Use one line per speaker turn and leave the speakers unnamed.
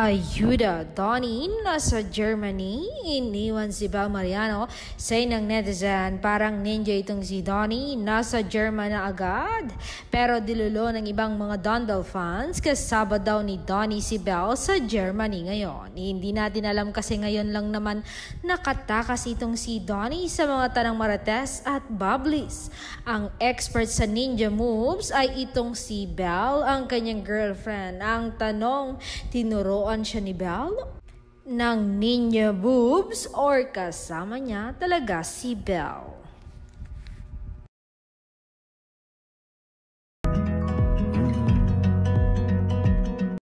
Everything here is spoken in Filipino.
Ayuda, Donnie, nasa Germany, iniwan si Bel Mariano sa ng netizen. Parang ninja itong si Donnie, nasa German na agad. Pero dilulo ng ibang mga Dondel fans, kasama daw ni Donnie si Bel sa Germany ngayon. Hindi natin alam kasi ngayon lang naman nakatakas itong si Donnie sa mga tanang marites at bubblies. Ang expert sa ninja moves ay itong si Bel, ang kanyang girlfriend. Ang tanong, tinuruan siya ni Bel ng ninja boobs or kasama niya talaga si Bel?